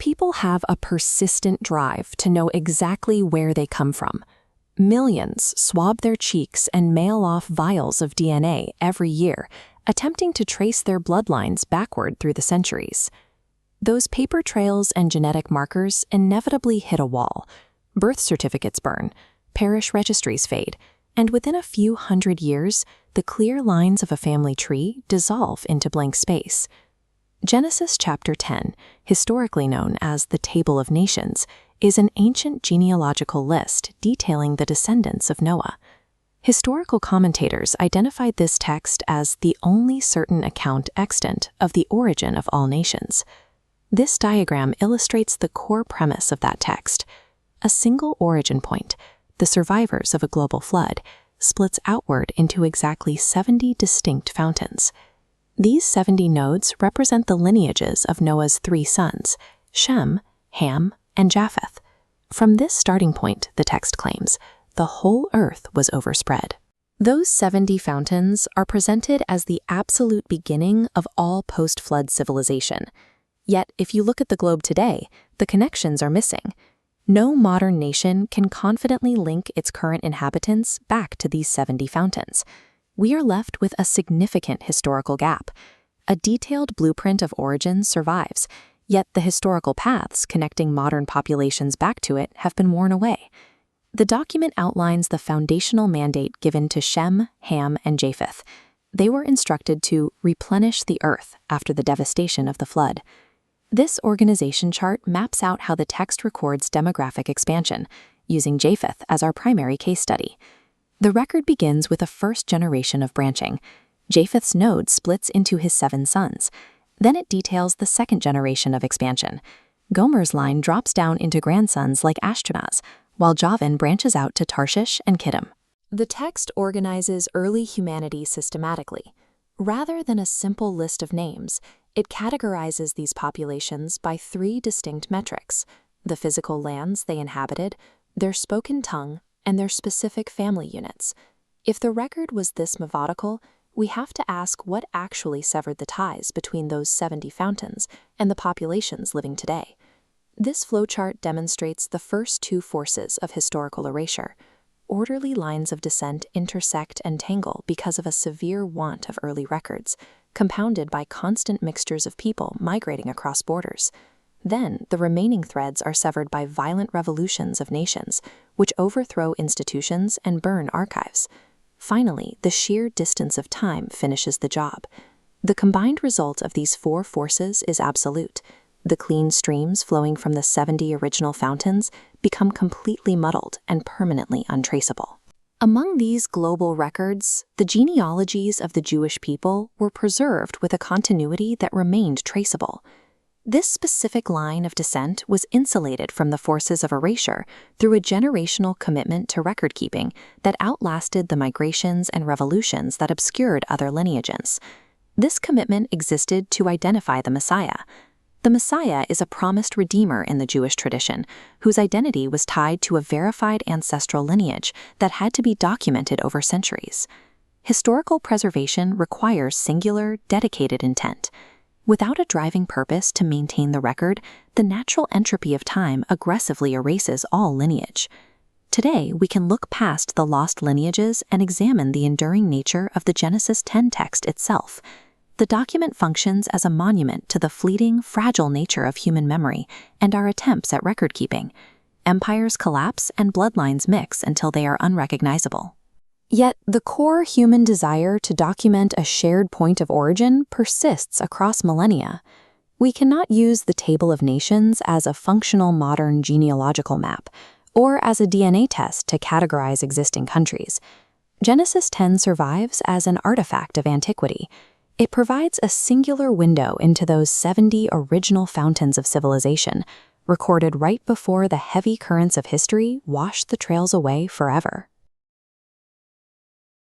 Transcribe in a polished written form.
People have a persistent drive to know exactly where they come from. Millions swab their cheeks and mail off vials of DNA every year, attempting to trace their bloodlines backward through the centuries. Those paper trails and genetic markers inevitably hit a wall. Birth certificates burn, parish registries fade, and within a few hundred years, the clear lines of a family tree dissolve into blank space. Genesis chapter 10, historically known as the Table of Nations, is an ancient genealogical list detailing the descendants of Noah. Historical commentators identified this text as the only certain account extant of the origin of all nations. This diagram illustrates the core premise of that text. A single origin point, the survivors of a global flood, splits outward into exactly 70 distinct fountains. These 70 nodes represent the lineages of Noah's 3 sons, Shem, Ham, and Japheth. From this starting point, the text claims, the whole earth was overspread. Those 70 fountains are presented as the absolute beginning of all post-flood civilization. Yet, if you look at the globe today, the connections are missing. No modern nation can confidently link its current inhabitants back to these 70 fountains. We are left with a significant historical gap. A detailed blueprint of origins survives, yet the historical paths connecting modern populations back to it have been worn away. The document outlines the foundational mandate given to Shem, Ham, and Japheth. They were instructed to replenish the earth after the devastation of the flood. This organization chart maps out how the text records demographic expansion, using Japheth as our primary case study. The record begins with a first generation of branching. Japheth's node splits into his 7 sons. Then it details the second generation of expansion. Gomer's line drops down into grandsons like Ashkenaz, while Javan branches out to Tarshish and Kittim. The text organizes early humanity systematically. Rather than a simple list of names, it categorizes these populations by 3 distinct metrics: the physical lands they inhabited, their spoken tongue, and their specific family units. If the record was this methodical, we have to ask what actually severed the ties between those 70 fountains and the populations living today. This flowchart demonstrates the first 2 forces of historical erasure. Orderly lines of descent intersect and tangle because of a severe want of early records, compounded by constant mixtures of people migrating across borders. Then, the remaining threads are severed by violent revolutions of nations, which overthrow institutions and burn archives. Finally, the sheer distance of time finishes the job. The combined result of these 4 forces is absolute. The clean streams flowing from the 70 original fountains become completely muddled and permanently untraceable. Among these global records, the genealogies of the Jewish people were preserved with a continuity that remained traceable. This specific line of descent was insulated from the forces of erasure through a generational commitment to record-keeping that outlasted the migrations and revolutions that obscured other lineages. This commitment existed to identify the Messiah. The Messiah is a promised redeemer in the Jewish tradition, whose identity was tied to a verified ancestral lineage that had to be documented over centuries. Historical preservation requires singular, dedicated intent. Without a driving purpose to maintain the record, the natural entropy of time aggressively erases all lineage. Today, we can look past the lost lineages and examine the enduring nature of the Genesis 10 text itself. The document functions as a monument to the fleeting, fragile nature of human memory and our attempts at record-keeping. Empires collapse and bloodlines mix until they are unrecognizable. Yet, the core human desire to document a shared point of origin persists across millennia. We cannot use the Table of Nations as a functional modern genealogical map, or as a DNA test to categorize existing countries. Genesis 10 survives as an artifact of antiquity. It provides a singular window into those 70 original fountains of civilization, recorded right before the heavy currents of history wash the trails away forever.